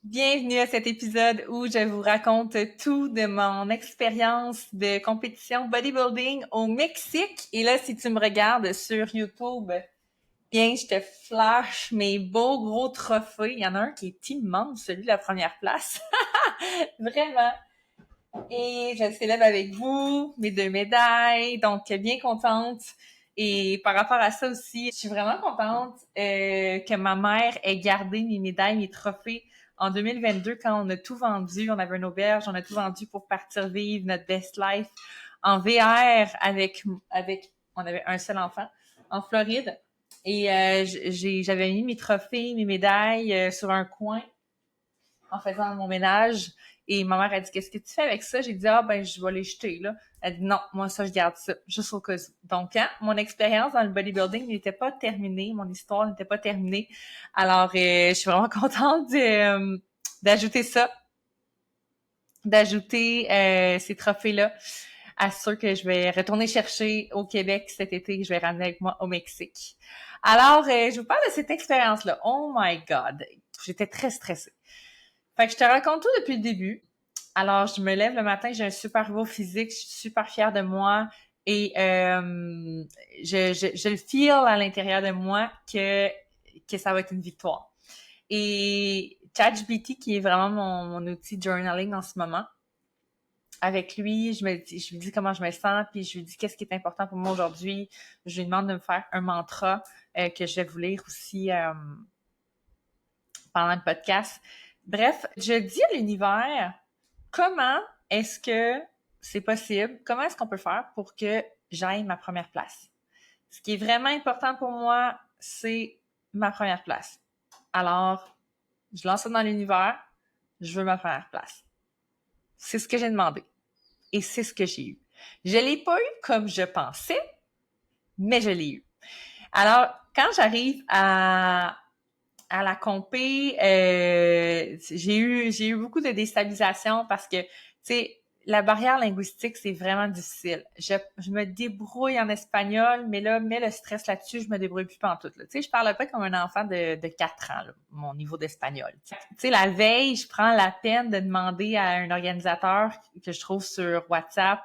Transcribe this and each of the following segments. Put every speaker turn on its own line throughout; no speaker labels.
Bienvenue à cet épisode où je vous raconte tout de mon expérience de compétition bodybuilding au Mexique. Et là, si tu me regardes sur YouTube, bien, je te flash mes beaux gros trophées. Il y en a un qui est immense, celui de la première place. Vraiment. Et je célèbre avec vous mes 2 médailles. Donc, bien contente. Et par rapport à ça aussi, je suis vraiment contente que ma mère ait gardé mes médailles, mes trophées en 2022 quand on a tout vendu. On avait une auberge, on a tout vendu pour partir vivre notre best life en VR on avait un seul enfant en Floride. Et j'avais mis mes trophées, mes médailles sur un coin en faisant mon ménage. Et ma mère a dit, qu'est-ce que tu fais avec ça? J'ai dit, ben, je vais les jeter, là. Elle dit, non, moi, ça, je garde ça, juste au cas où. Donc, mon expérience dans le bodybuilding n'était pas terminée, mon histoire n'était pas terminée. Alors, je suis vraiment contente d'ajouter ça, d'ajouter ces trophées-là à ceux que je vais retourner chercher au Québec cet été, que je vais ramener avec moi au Mexique. Alors, je vous parle de cette expérience-là. Oh my God! J'étais très stressée. Fait que je te raconte tout depuis le début. Alors, je me lève le matin, j'ai un super beau physique, je suis super fière de moi et je le feel à l'intérieur de moi que ça va être une victoire. Et ChatGPT, qui est vraiment mon outil de journaling en ce moment, avec lui, je lui dis comment je me sens, puis je lui dis qu'est-ce qui est important pour moi aujourd'hui. Je lui demande de me faire un mantra que je vais vous lire aussi pendant le podcast. Bref, je dis à l'univers comment est-ce que c'est possible, comment est-ce qu'on peut faire pour que j'aille ma première place. Ce qui est vraiment important pour moi, c'est ma première place. Alors, je lance ça dans l'univers, je veux ma première place. C'est ce que j'ai demandé et c'est ce que j'ai eu. Je l'ai pas eu comme je pensais, mais je l'ai eu. Alors, quand j'arrive à la compé, j'ai eu beaucoup de déstabilisation parce que, tu sais, la barrière linguistique, c'est vraiment difficile. Je me débrouille en espagnol, mais là, mets le stress là-dessus, je me débrouille plus pantoute. Tu sais, je parle pas comme un enfant de 4 ans, là, mon niveau d'espagnol. Tu sais, la veille, je prends la peine de demander à un organisateur que je trouve sur WhatsApp,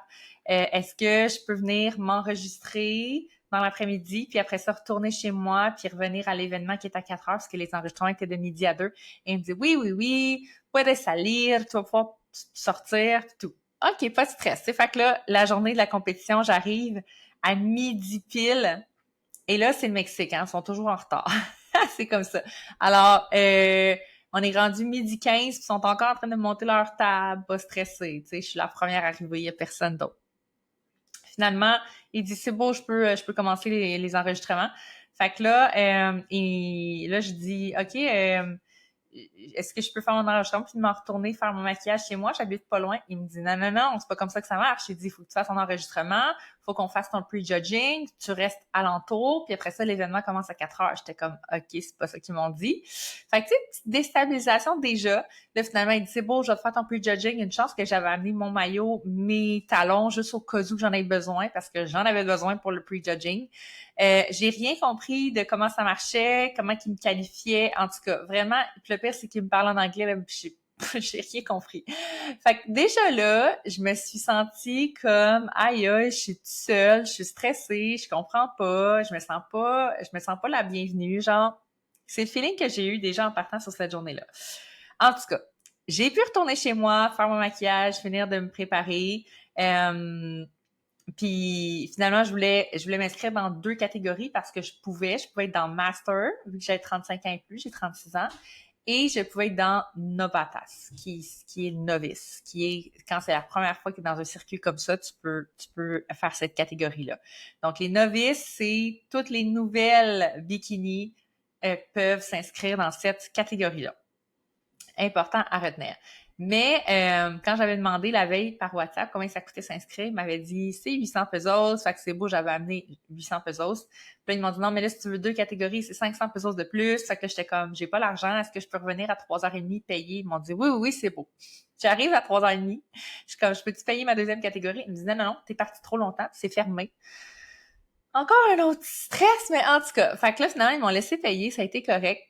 est-ce que je peux venir m'enregistrer dans l'après-midi, puis après ça, retourner chez moi, puis revenir à l'événement qui est à 4 heures, parce que les enregistrements étaient de midi à 2. Et il me dit, oui, oui, oui, puedes salir, tu vas pouvoir sortir, tout. OK, pas de stress. Fait que là, la journée de la compétition, j'arrive à midi pile. Et là, c'est le Mexique, hein, ils sont toujours en retard. C'est comme ça. Alors, on est rendu midi 15, puis ils sont encore en train de monter leur table, pas stressés. Tu sais, je suis la première arrivée, il n'y a personne d'autre. Finalement, il dit c'est beau, je peux commencer les enregistrements. Fait que là, et là je dis ok, est-ce que je peux faire mon enregistrement puis m'en retourner faire mon maquillage chez moi? J'habite pas loin. Il me dit non, non, non, c'est pas comme ça que ça marche. Il dit, il faut que tu fasses ton enregistrement, faut qu'on fasse ton pre-judging, tu restes alentour, puis après ça, l'événement commence à 4 heures. J'étais comme, OK, c'est pas ça qu'ils m'ont dit. Fait que, tu sais, petite déstabilisation déjà. Là, finalement, il dit, c'est beau, je vais te faire ton pre-judging. Une chance que j'avais amené mon maillot, mes talons, juste au cas où j'en ai besoin, parce que j'en avais besoin pour le pre-judging. J'ai rien compris de comment ça marchait, comment ils me qualifiaient. En tout cas, vraiment, le pire, c'est qu'ils me parlent en anglais, là, j'ai rien compris. Fait que déjà là, je me suis sentie comme aïe aïe, je suis toute seule, je suis stressée, je comprends pas, je me sens pas la bienvenue, genre c'est le feeling que j'ai eu déjà en partant sur cette journée-là. En tout cas, j'ai pu retourner chez moi, faire mon maquillage, finir de me préparer. Puis finalement, je voulais m'inscrire dans 2 catégories parce que je pouvais être dans Master, vu que j'ai 35 ans et plus, j'ai 36 ans, et je pouvais être dans Novatas, qui est novice, qui est quand c'est la première fois que tu es dans un circuit comme ça, tu peux faire cette catégorie-là. Donc les novices, c'est toutes les nouvelles bikinis peuvent s'inscrire dans cette catégorie-là. Important à retenir. Mais quand j'avais demandé la veille par WhatsApp combien ça coûtait s'inscrire, ils m'avaient dit c'est 800 pesos, fait que c'est beau, j'avais amené 800 pesos. Puis là, ils m'ont dit non, mais là, si tu veux 2 catégories, c'est 500 pesos de plus. Fait que j'étais comme, j'ai pas l'argent, est-ce que je peux revenir à 3h30 payer? Ils m'ont dit oui, oui, oui, c'est beau. J'arrive à 3h30, je suis comme, je peux-tu payer ma deuxième catégorie? Ils me disaient non, non, t'es parti trop longtemps, c'est fermé. Encore un autre stress, mais en tout cas, fait que là, finalement, ils m'ont laissé payer, ça a été correct.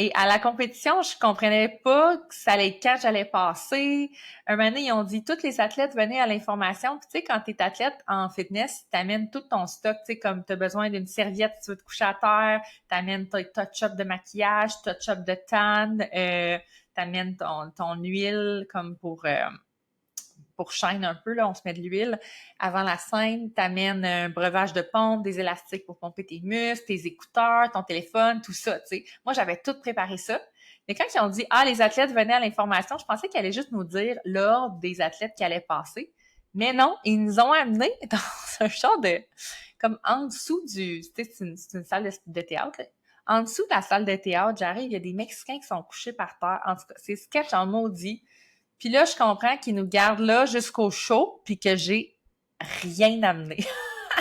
Et à la compétition, je comprenais pas que ça allait quand j'allais passer. Un moment donné, ils ont dit, toutes les athlètes venaient à l'information. Puis tu sais, quand t'es athlète en fitness, t'amènes tout ton stock. Tu sais, comme t'as besoin d'une serviette si tu veux te coucher à terre, t'amènes ton touch-up de maquillage, touch-up de tan, t'amènes ton huile comme pour shine un peu, là, on se met de l'huile. Avant la scène, t'amènes un breuvage de pompe, des élastiques pour pomper tes muscles, tes écouteurs, ton téléphone, tout ça, tu sais. Moi, j'avais tout préparé ça. Mais quand ils ont dit, les athlètes venaient à l'information, je pensais qu'ils allaient juste nous dire l'ordre des athlètes qui allaient passer. Mais non, ils nous ont amenés dans un genre de, comme en dessous du, tu sais, c'est une salle de théâtre, là. En dessous de la salle de théâtre, j'arrive, il y a des Mexicains qui sont couchés par terre. En tout cas, c'est sketch en maudit. Puis là, je comprends qu'ils nous gardent là jusqu'au show, puis que j'ai rien amené.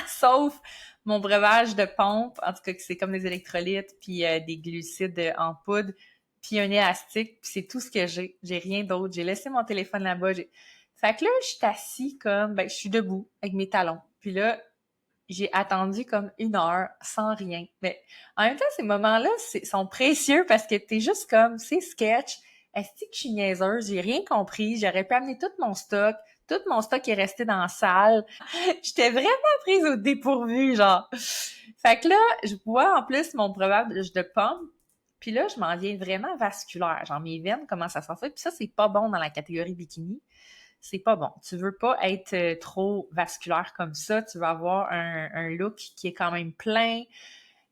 Sauf mon breuvage de pompe, en tout cas, que c'est comme des électrolytes, puis des glucides en poudre, puis un élastique, puis c'est tout ce que j'ai. J'ai rien d'autre. J'ai laissé mon téléphone là-bas. Fait que là, je suis assis comme, je suis debout avec mes talons. Puis là, j'ai attendu comme 1 heure sans rien. Mais en même temps, ces moments-là sont précieux parce que t'es juste comme, c'est sketch. Est-ce que je suis niaiseuse? J'ai rien compris. J'aurais pu amener tout mon stock. Tout mon stock est resté dans la salle. J'étais vraiment prise au dépourvu, genre. Fait que là, je bois en plus mon breuvage de pomme. Puis là, je m'en viens vraiment vasculaire. Genre, mes veines commencent à sortir. Puis ça, c'est pas bon dans la catégorie bikini. C'est pas bon. Tu veux pas être trop vasculaire comme ça. Tu veux avoir un look qui est quand même plein,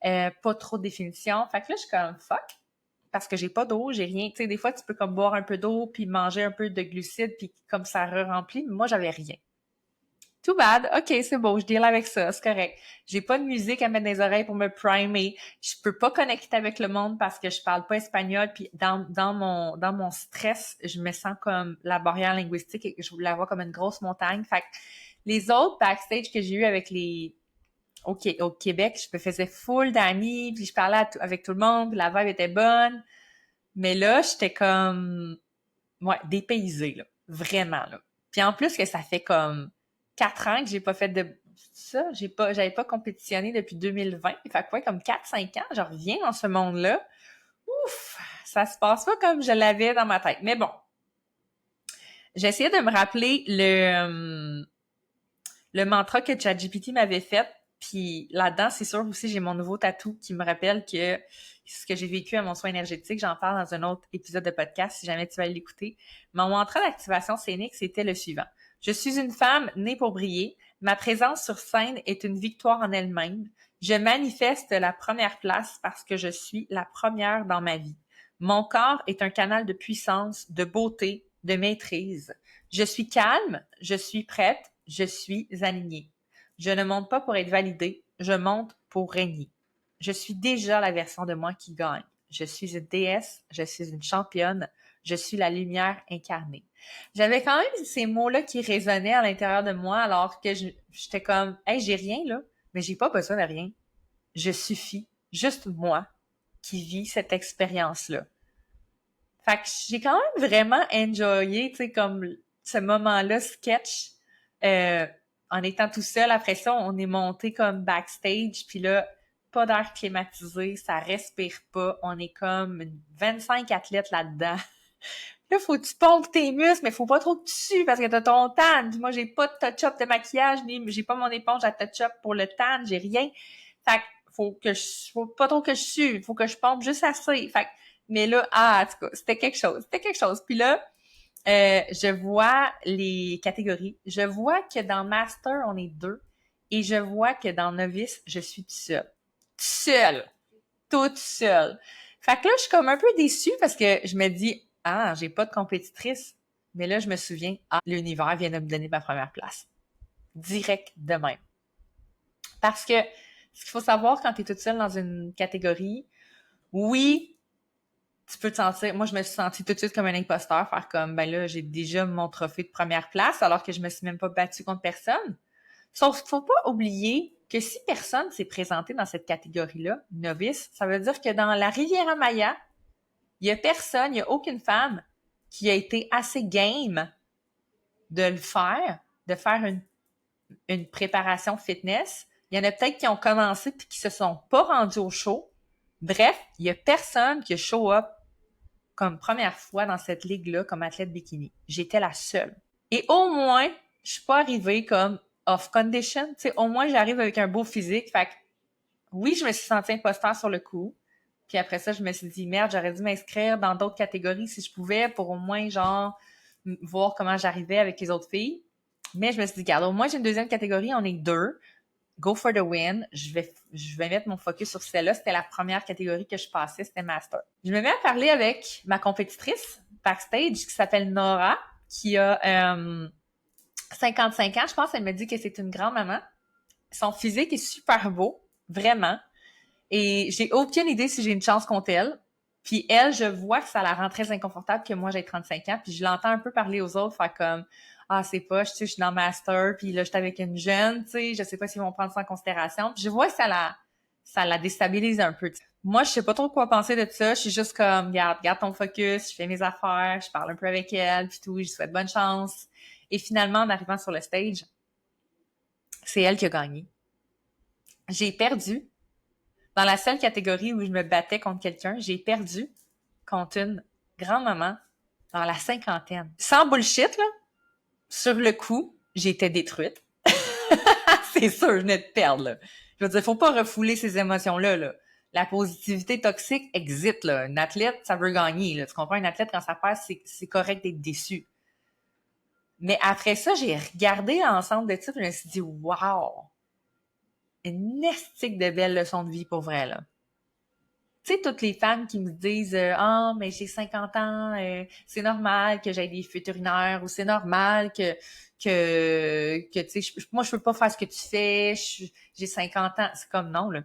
pas trop de définition. Fait que là, je suis comme fuck, parce que j'ai pas d'eau, j'ai rien. Tu sais, des fois, tu peux comme boire un peu d'eau, puis manger un peu de glucides, puis comme ça re-remplit. Mais moi, j'avais rien. Too bad. OK, c'est beau, je deal avec ça, c'est correct. J'ai pas de musique à mettre dans les oreilles pour me primer. Je peux pas connecter avec le monde parce que je parle pas espagnol. Puis dans mon stress, je me sens comme la barrière linguistique et je la vois comme une grosse montagne. Fait que les autres backstage que j'ai eu avec au Québec, je me faisais full d'amis, puis je parlais avec tout le monde, puis la vibe était bonne. Mais là, j'étais comme, ouais, dépaysée, là. Vraiment, là. Puis en plus que ça fait comme 4 ans que j'ai pas fait de ça. J'avais pas compétitionné depuis 2020. Fait que ouais, comme 4-5 ans, je reviens dans ce monde-là. Ouf! Ça se passe pas comme je l'avais dans ma tête. Mais bon. J'ai essayé de me rappeler le mantra que ChatGPT m'avait fait. Puis là-dedans, c'est sûr aussi, j'ai mon nouveau tatou qui me rappelle que ce que j'ai vécu à mon soin énergétique, j'en parle dans un autre épisode de podcast si jamais tu vas l'écouter. Mon mantra d'activation scénique, c'était le suivant. Je suis une femme née pour briller. Ma présence sur scène est une victoire en elle-même. Je manifeste la première place parce que je suis la première dans ma vie. Mon corps est un canal de puissance, de beauté, de maîtrise. Je suis calme, je suis prête, je suis alignée. Je ne monte pas pour être validée, je monte pour régner. Je suis déjà la version de moi qui gagne. Je suis une déesse, je suis une championne, je suis la lumière incarnée. J'avais quand même ces mots-là qui résonnaient à l'intérieur de moi alors que j'étais comme, hey, j'ai rien là, mais j'ai pas besoin de rien. Je suffis, juste moi, qui vis cette expérience-là. Fait que j'ai quand même vraiment enjoyé, tu sais, comme ce moment-là sketch, euh, en étant tout seul. Après ça, on est monté comme backstage, puis là, pas d'air climatisé, ça respire pas. On est comme 25 athlètes là-dedans. Là, faut que tu pompes tes muscles, mais faut pas trop que tu sues parce que t'as ton tan. Moi, j'ai pas de touch-up de maquillage, ni j'ai pas mon éponge à touch-up pour le tan, j'ai rien. Fait que faut pas trop que je sue, faut que je pompe juste assez. Fait que, mais là, en tout cas, c'était quelque chose, c'était quelque chose. Puis là, je vois les catégories. Je vois que dans Master, on est 2. Et je vois que dans Novice, je suis toute seule. Toute seule. Fait que là, je suis comme un peu déçue parce que je me dis, j'ai pas de compétitrice. Mais là, je me souviens, l'univers vient de me donner ma première place. Direct de même. Parce que ce qu'il faut savoir quand tu es toute seule dans une catégorie, oui, tu peux te sentir, moi je me suis sentie tout de suite comme un imposteur, faire comme, ben là, j'ai déjà mon trophée de première place alors que je me suis même pas battue contre personne. Sauf qu'il faut pas oublier que si personne s'est présenté dans cette catégorie-là, novice, ça veut dire que dans la Riviera Maya, il y a personne, il y a aucune femme qui a été assez game de le faire, de faire une préparation fitness. Il y en a peut-être qui ont commencé puis qui se sont pas rendus au show, Bref, il y a personne qui a show up comme première fois dans cette ligue-là comme athlète bikini. J'étais la seule. Et au moins, je suis pas arrivée comme off condition. Tu sais, au moins, j'arrive avec un beau physique. Fait que, oui, je me suis sentie imposteur sur le coup. Puis après ça, je me suis dit, merde, j'aurais dû m'inscrire dans d'autres catégories si je pouvais pour au moins, genre, voir comment j'arrivais avec les autres filles. Mais je me suis dit, regarde, au moins, j'ai une deuxième catégorie, on est deux. Go for the win. Je vais mettre mon focus sur celle-là. C'était la première catégorie que je passais, c'était Master. Je me mets à parler avec ma compétitrice backstage qui s'appelle Nora, qui a 55 ans. Je pense qu'elle me dit que c'est une grand-maman. Son physique est super beau, vraiment. Et j'ai aucune idée si j'ai une chance contre elle. Puis elle, je vois que ça la rend très inconfortable que moi j'ai 35 ans. Puis je l'entends un peu parler aux autres, faire comme ah c'est pas, tu sais, je suis dans master, puis là je suis avec une jeune, tu sais, je sais pas s'ils vont prendre ça en considération. Puis je vois que ça la déstabilise un peu. T'sais. Moi, je sais pas trop quoi penser de ça. Je suis juste comme garde ton focus, je fais mes affaires, je parle un peu avec elle, puis tout, je lui souhaite bonne chance. Et finalement, en arrivant sur le stage, c'est elle qui a gagné. J'ai perdu. Dans la seule catégorie où je me battais contre quelqu'un, j'ai perdu contre une grand-maman dans la cinquantaine. Sans bullshit, là, sur le coup, j'étais détruite. C'est sûr, je venais de perdre, là. Je veux dire, faut pas refouler ces émotions-là, là. La positivité toxique existe, là. Une athlète, ça veut gagner, là. Tu comprends? Une athlète, quand ça passe, c'est correct d'être déçu. Mais après ça, j'ai regardé l'ensemble de titres et je me suis dit, wow! Une estique de belle leçon de vie pour vrai, là. Tu sais, toutes les femmes qui me disent ah, mais j'ai 50 ans, c'est normal que j'aie des fuites urinaires ou c'est normal que tu sais, moi, je peux pas faire ce que tu fais, j'ai 50 ans. C'est comme non, là.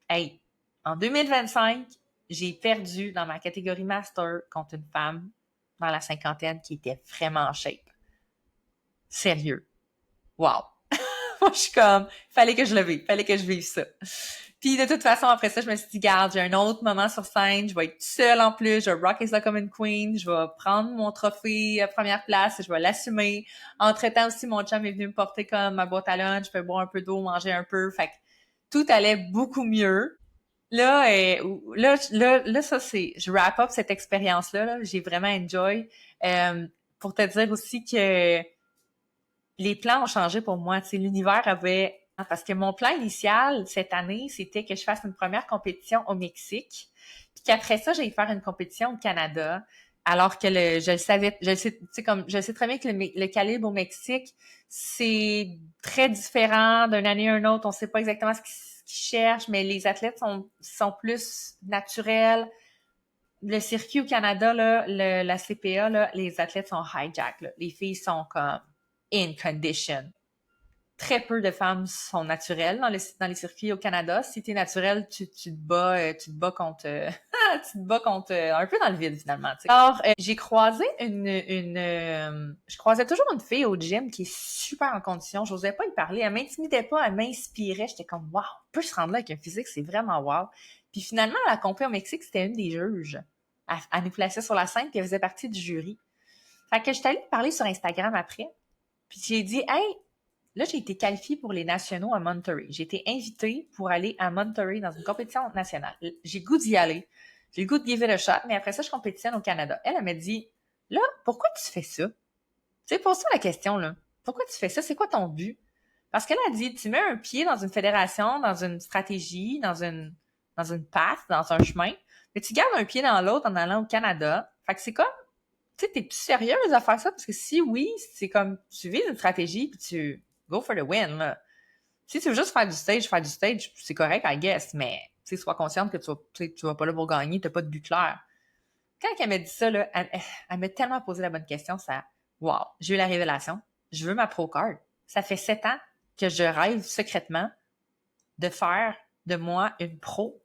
Hey, en 2025, j'ai perdu dans ma catégorie master contre une femme dans la cinquantaine qui était vraiment en shape. Sérieux. Wow. Moi, je suis comme, fallait que je vive ça. Puis de toute façon, après ça, je me suis dit, garde, j'ai un autre moment sur scène, je vais être seule en plus, je vais rock ça comme une queen, je vais prendre mon trophée à première place, je vais l'assumer. Entre-temps aussi, mon chum est venu me porter comme ma boîte à lunch, je peux boire un peu d'eau, manger un peu, fait que tout allait beaucoup mieux. Là, ça c'est, je wrap up cette expérience-là, là, j'ai vraiment enjoy. Pour te dire aussi que les plans ont changé pour moi. Tu sais, l'univers avait... Parce que mon plan initial cette année, c'était que je fasse une première compétition au Mexique, puis qu'après ça, j'allais faire une compétition au Canada, alors que je le savais, je le sais, tu sais, comme, je sais très bien que le calibre au Mexique, c'est très différent d'une année à une autre. On sait pas exactement ce qu'ils cherchent, mais les athlètes sont plus naturels. Le circuit au Canada, là, la CPA, là, les athlètes sont hijack, là. Les filles sont comme in condition. Très peu de femmes sont naturelles dans les circuits au Canada. Si t'es naturel, tu te bats contre, tu te bats contre un peu dans le vide finalement. T'sais. Alors, j'ai croisé je croisais toujours une fille au gym qui est super en condition. J'osais pas y parler. Elle m'intimidait pas, elle m'inspirait. J'étais comme, wow, on peut se rendre là avec un physique, c'est vraiment wow. Puis finalement, à la compé au Mexique, c'était une des juges. Elle nous plaçait sur la scène, puis elle faisait partie du jury. Fait que j'étais allée parler sur Instagram après. Puis j'ai dit, hey, là, j'ai été qualifiée pour les nationaux à Monterey. J'ai été invitée pour aller à Monterey dans une compétition nationale. J'ai le goût d'y aller. J'ai le goût de give it a shot, mais après ça, je compétitionne au Canada. Elle m'a dit, là, pourquoi tu fais ça? Tu sais, pose-toi la question, là. Pourquoi tu fais ça? C'est quoi ton but? Parce qu'elle a dit, tu mets un pied dans une fédération, dans une stratégie, dans une path, dans un chemin, mais tu gardes un pied dans l'autre en allant au Canada. Fait que c'est comme, tu sais, t'es-tu sérieuse à faire ça? Parce que si oui, c'est comme, tu vises une stratégie puis tu go for the win, là. Si tu veux juste faire du stage, c'est correct, I guess, mais, tu sais, sois consciente que tu vas pas là pour gagner, t'as pas de but clair. Quand elle m'a dit ça, là, elle m'a tellement posé la bonne question, ça, wow, j'ai eu la révélation. Je veux ma pro card. Ça fait 7 ans que je rêve secrètement de faire de moi une pro,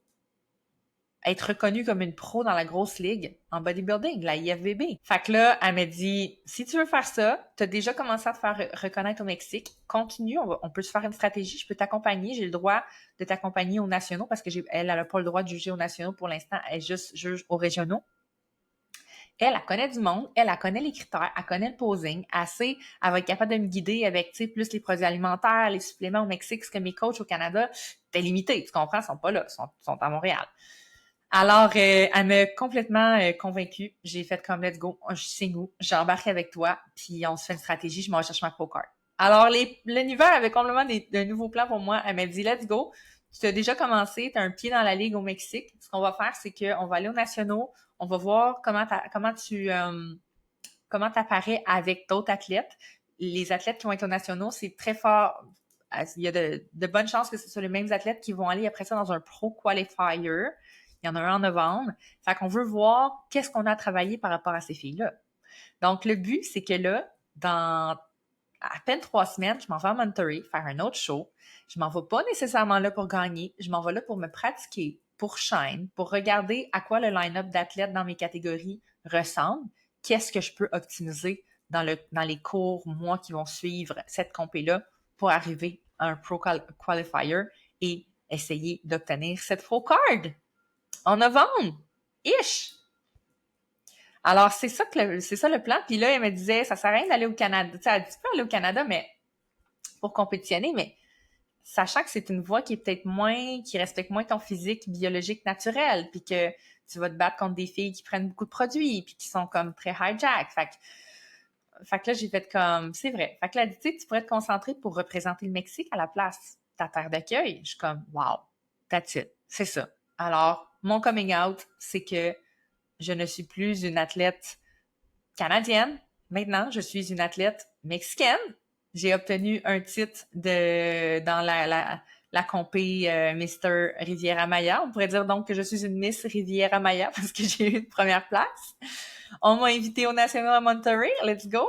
être reconnue comme une pro dans la grosse ligue en bodybuilding, la IFBB. Fait que là, elle m'a dit, si tu veux faire ça, tu as déjà commencé à te faire reconnaître au Mexique, continue, on peut se faire une stratégie, je peux t'accompagner, j'ai le droit de t'accompagner aux nationaux parce que elle n'a pas le droit de juger aux nationaux pour l'instant, elle juste juge aux régionaux. Elle connaît du monde, elle connaît les critères, elle connaît le posing, elle va être capable de me guider avec, tu sais, plus les produits alimentaires, les suppléments au Mexique, ce que mes coachs au Canada, t'es limité, tu comprends, ils sont pas là, ils sont à Montréal. Alors, elle m'a complètement convaincue. J'ai fait comme let's go, je signe où, j'embarque avec toi, puis on se fait une stratégie, je m'en vais chercher ma pro card. Alors, l'univers avait complètement de nouveaux plans pour moi. Elle m'a dit let's go, tu as déjà commencé, tu as un pied dans la ligue au Mexique. Ce qu'on va faire, c'est qu'on va aller aux nationaux, on va voir comment t'apparais avec d'autres athlètes. Les athlètes qui vont être aux nationaux, c'est très fort. Il y a de bonnes chances que ce soit les mêmes athlètes qui vont aller après ça dans un pro qualifier. Il y en a un en novembre. Fait qu'on veut voir qu'est-ce qu'on a travaillé par rapport à ces filles-là. Donc, le but, c'est que là, dans à peine 3 semaines, je m'en vais à Monterey faire un autre show. Je m'en vais pas nécessairement là pour gagner. Je m'en vais là pour me pratiquer, pour shine, pour regarder à quoi le line-up d'athlètes dans mes catégories ressemble. Qu'est-ce que je peux optimiser dans les courts mois qui vont suivre cette compé-là pour arriver à un pro qualifier et essayer d'obtenir cette pro card en novembre. Ish! Alors, c'est ça le plan. Puis là, elle me disait, ça sert à rien d'aller au Canada. Tu sais, elle dit, tu peux aller au Canada, mais pour compétitionner, mais sachant que c'est une voie qui est peut-être qui respecte moins ton physique biologique naturel, puis que tu vas te battre contre des filles qui prennent beaucoup de produits, puis qui sont comme très hijack. Fait que là, j'ai fait comme, c'est vrai. Fait que là, tu sais, tu pourrais te concentrer pour représenter le Mexique à la place, ta terre d'accueil. Je suis comme, wow, that's it. C'est ça. Alors, mon coming out, c'est que je ne suis plus une athlète canadienne. Maintenant, je suis une athlète mexicaine. J'ai obtenu un titre dans la compé Mister Riviera-Maya. On pourrait dire donc que je suis une Miss Riviera-Maya parce que j'ai eu une première place. On m'a invité au National à Monterey. Let's go!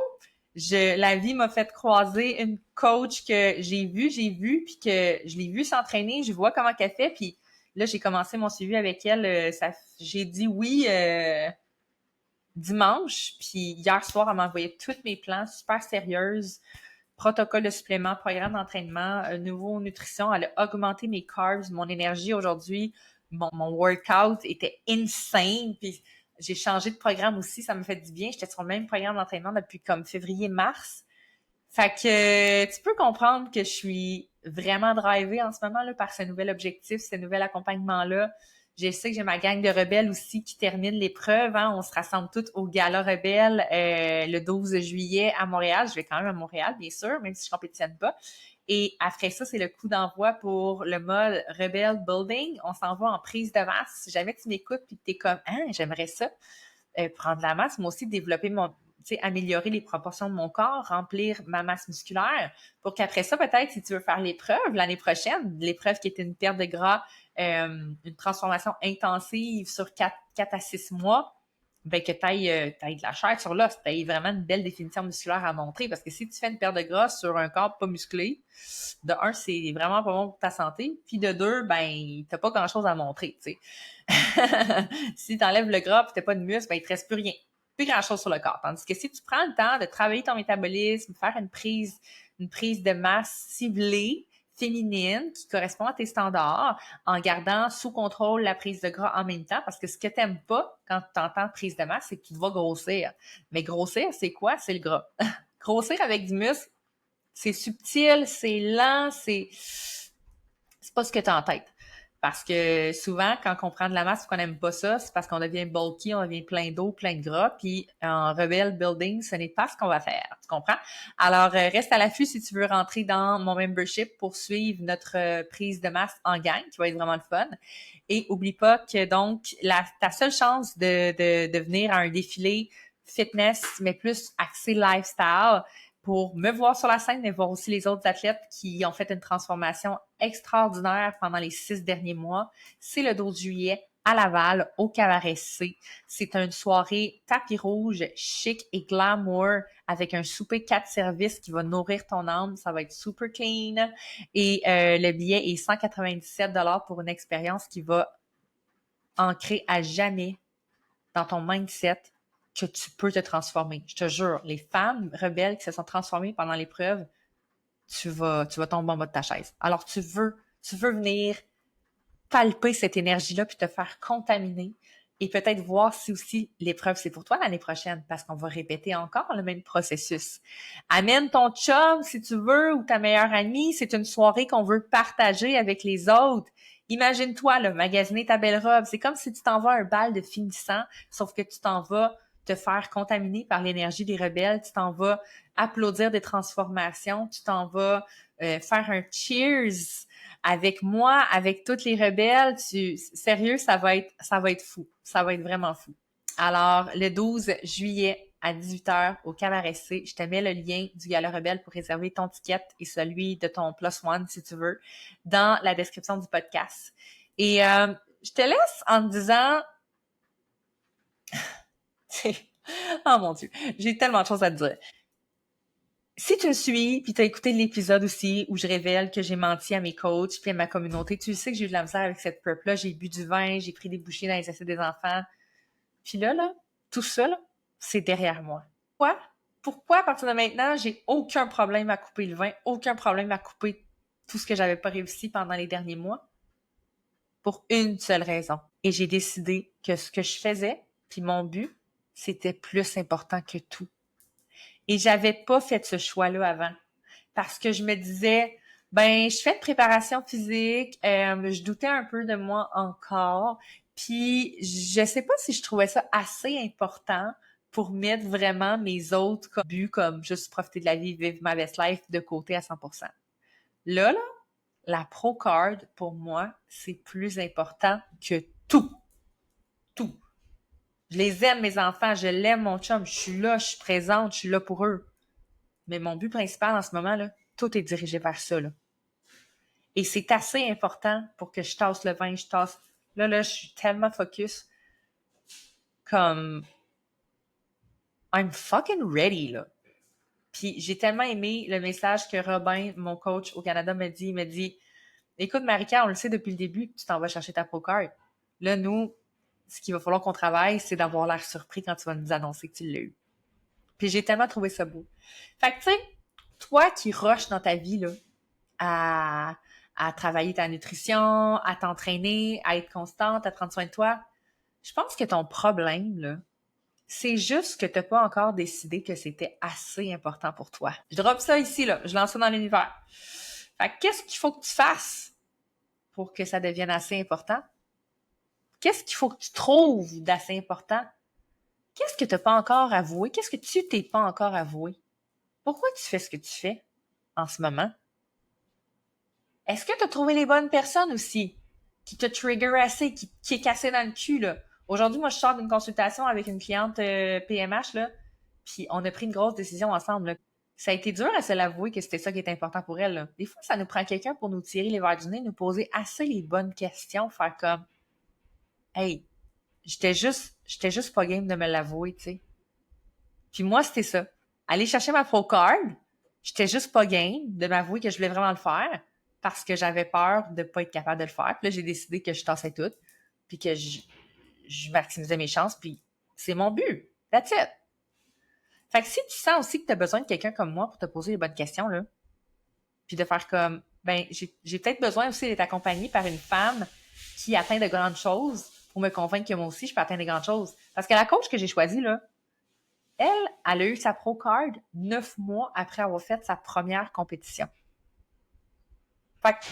La vie m'a fait croiser une coach que j'ai vue, puis que je l'ai vue s'entraîner. Je vois comment qu'elle fait, puis là, j'ai commencé mon suivi avec elle. J'ai dit oui dimanche, puis hier soir, elle m'a envoyé tous mes plans, super sérieuse, protocole de supplément, programme d'entraînement, nouveau nutrition. Elle a augmenté mes carbs, mon énergie aujourd'hui. Mon workout était insane, puis j'ai changé de programme aussi, ça me fait du bien. J'étais sur le même programme d'entraînement depuis comme février-mars. Fait que tu peux comprendre que je suis vraiment drivée en ce moment là par ce nouvel objectif, ce nouvel accompagnement-là. Je sais que j'ai ma gang de rebelles aussi qui termine l'épreuve. Hein. On se rassemble toutes au Gala Rebelle le 12 juillet à Montréal. Je vais quand même à Montréal, bien sûr, même si je compétitionne pas. Et après ça, c'est le coup d'envoi pour le mode Rebelle Building. On s'en va en prise de masse. Si jamais tu m'écoutes et que tu es comme « Ah, j'aimerais ça, prendre la masse, moi aussi développer améliorer les proportions de mon corps, remplir ma masse musculaire, pour qu'après ça, peut-être, si tu veux faire l'épreuve l'année prochaine, l'épreuve qui est une perte de gras, une transformation intensive sur 4 à 6 mois, ben que tu ailles de la chair sur l'os, tu aies vraiment une belle définition musculaire à montrer, parce que si tu fais une perte de gras sur un corps pas musclé, de un, c'est vraiment pas bon pour ta santé, puis de deux, ben, t'as pas grand-chose à montrer, tu sais. Si tu enlèves le gras et tu n'as pas de muscle, ben, il ne te reste plus rien. Plus grand-chose sur le corps. Tandis que si tu prends le temps de travailler ton métabolisme, faire une prise de masse ciblée, féminine, qui correspond à tes standards, en gardant sous contrôle la prise de gras en même temps, parce que ce que tu n'aimes pas quand tu entends prise de masse, c'est que tu vas grossir. Mais grossir, c'est quoi? C'est le gras. Grossir avec du muscle, c'est subtil, c'est lent, c'est pas ce que tu as en tête. Parce que souvent, quand on prend de la masse et qu'on n'aime pas ça, c'est parce qu'on devient bulky, on devient plein d'eau, plein de gras. Puis en Rebel Building, ce n'est pas ce qu'on va faire. Tu comprends? Alors, reste à l'affût si tu veux rentrer dans mon membership pour suivre notre prise de masse en gang, qui va être vraiment le fun. Et oublie pas que donc, ta seule chance de venir à un défilé fitness, mais plus axé lifestyle, pour me voir sur la scène, mais voir aussi les autres athlètes qui ont fait une transformation extraordinaire pendant les 6 derniers mois. C'est le 12 juillet à Laval, au Cabaret C. C'est une soirée tapis rouge, chic et glamour, avec un souper 4 services qui va nourrir ton âme. Ça va être super clean. Et le billet est 197 $ pour une expérience qui va ancrer à jamais dans ton mindset que tu peux te transformer. Je te jure, les femmes rebelles qui se sont transformées pendant l'épreuve, tu vas tomber en bas de ta chaise. Alors, tu veux venir palper cette énergie-là puis te faire contaminer et peut-être voir si aussi l'épreuve, c'est pour toi l'année prochaine parce qu'on va répéter encore le même processus. Amène ton chum si tu veux ou ta meilleure amie. C'est une soirée qu'on veut partager avec les autres. Imagine-toi, là, magasiner ta belle robe. C'est comme si tu t'en vas à un bal de finissant, sauf que tu t'en vas te faire contaminer par l'énergie des rebelles. Tu t'en vas applaudir des transformations. Tu t'en vas faire un cheers avec moi, avec toutes les rebelles. Sérieux, ça va être fou. Ça va être vraiment fou. Alors, le 12 juillet à 18h au Cabaret C, je te mets le lien du Gala Rebelle pour réserver ton ticket et celui de ton Plus One, si tu veux, dans la description du podcast. Et je te laisse en te disant... oh mon Dieu, j'ai tellement de choses à te dire. Si tu me suis, puis tu as écouté l'épisode aussi où je révèle que j'ai menti à mes coachs puis à ma communauté, tu sais que j'ai eu de la misère avec cette prep-là, j'ai bu du vin, j'ai pris des bouchées dans les assiettes des enfants. Puis là, tout ça, là, c'est derrière moi. Pourquoi à partir de maintenant, j'ai aucun problème à couper le vin, aucun problème à couper tout ce que j'avais pas réussi pendant les derniers mois? Pour une seule raison. Et j'ai décidé que ce que je faisais, puis mon but, c'était plus important que tout. Et j'avais pas fait ce choix-là avant. Parce que je me disais, ben, je fais de préparation physique, je doutais un peu de moi encore, puis je sais pas si je trouvais ça assez important pour mettre vraiment mes autres buts comme juste profiter de la vie, vivre ma best life de côté à 100%. Là, la Pro Card, pour moi, c'est plus important que tout. Tout. Je les aime, mes enfants, je l'aime, mon chum, je suis là, je suis présente, je suis là pour eux. Mais mon but principal en ce moment, là, tout est dirigé vers ça, là. Et c'est assez important pour que je tasse le vin, je tasse... Là, je suis tellement focus comme... I'm fucking ready, là. Puis j'ai tellement aimé le message que Robin, mon coach au Canada, m'a dit. Il m'a dit, écoute, Marika, on le sait depuis le début que tu t'en vas chercher ta Pro Card. Là, nous, ce qu'il va falloir qu'on travaille, c'est d'avoir l'air surpris quand tu vas nous annoncer que tu l'as eu. Puis j'ai tellement trouvé ça beau. Fait que, tu sais, toi qui rushes dans ta vie, là, à travailler ta nutrition, à t'entraîner, à être constante, à prendre soin de toi, je pense que ton problème, là, c'est juste que tu n'as pas encore décidé que c'était assez important pour toi. Je drop ça ici, là. Je lance ça dans l'univers. Fait que qu'est-ce qu'il faut que tu fasses pour que ça devienne assez important? Qu'est-ce qu'il faut que tu trouves d'assez important? Qu'est-ce que tu n'as pas encore avoué? Qu'est-ce que tu t'es pas encore avoué? Pourquoi tu fais ce que tu fais en ce moment? Est-ce que tu as trouvé les bonnes personnes aussi? Qui te trigger assez, qui est cassé dans le cul, là? Aujourd'hui, moi, je sors d'une consultation avec une cliente PMH, là, puis on a pris une grosse décision ensemble, là. Ça a été dur à se l'avouer que c'était ça qui était important pour elle, là. Des fois, ça nous prend quelqu'un pour nous tirer les verres du nez, nous poser assez les bonnes questions, faire comme, hey, j'étais juste pas game de me l'avouer, tu sais. Puis moi, c'était ça. Aller chercher ma Pro Card, j'étais juste pas game de m'avouer que je voulais vraiment le faire parce que j'avais peur de pas être capable de le faire. Puis là, j'ai décidé que je tassais tout, puis que je maximisais mes chances, puis c'est mon but. That's it. Fait que si tu sens aussi que tu as besoin de quelqu'un comme moi pour te poser les bonnes questions, là, puis de faire comme, ben, j'ai peut-être besoin aussi d'être accompagnée par une femme qui atteint de grandes choses pour me convaincre que moi aussi, je peux atteindre de grandes choses. Parce que la coach que j'ai choisie, là, elle a eu sa Pro Card 9 mois après avoir fait sa première compétition. Fait que,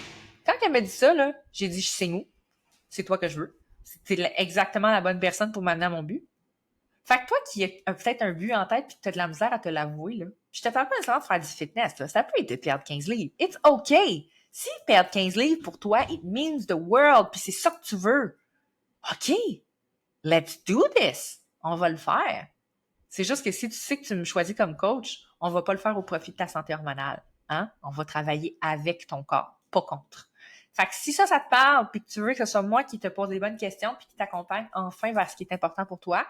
quand elle m'a dit ça, là, j'ai dit, je sais où. C'est toi que je veux. C'est exactement la bonne personne pour m'amener à mon but. Fait que toi qui as peut-être un but en tête puis que tu as de la misère à te l'avouer, là, je te parle pas nécessairement de faire du fitness. Là. Ça peut être de perdre 15 livres. It's okay. Si perdre 15 livres pour toi, it means the world puis c'est ça que tu veux. OK. Let's do this. On va le faire. C'est juste que si tu sais que tu me choisis comme coach, on va pas le faire au profit de ta santé hormonale. Hein? On va travailler avec ton corps, pas contre. Fait que si ça te parle, puis que tu veux que ce soit moi qui te pose les bonnes questions, puis qui t'accompagne enfin vers ce qui est important pour toi,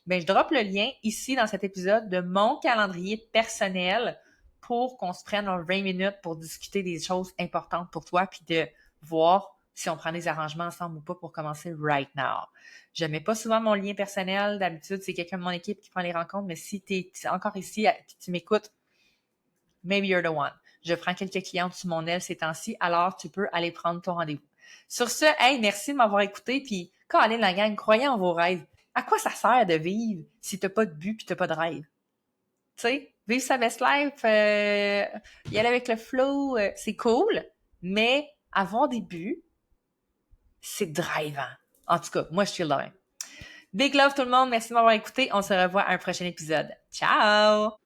ben je drop le lien ici dans cet épisode de mon calendrier personnel pour qu'on se prenne 20 minutes pour discuter des choses importantes pour toi, puis de voir si on prend des arrangements ensemble ou pas pour commencer right now. Je mets pas souvent mon lien personnel. D'habitude, c'est quelqu'un de mon équipe qui prend les rencontres, mais si tu es encore ici et tu m'écoutes, maybe you're the one. Je prends quelques clientes sous mon aile ces temps-ci, alors tu peux aller prendre ton rendez-vous. Sur ce, hey, merci de m'avoir écouté, puis allez la gang, croyez en vos rêves. À quoi ça sert de vivre si t'as pas de but puis t'as pas de rêve? Tu sais, vivre sa best life, y aller avec le flow, c'est cool, mais avoir des buts, c'est drivant. En tout cas, moi, je suis le même. Big love tout le monde. Merci de m'avoir écouté. On se revoit à un prochain épisode. Ciao!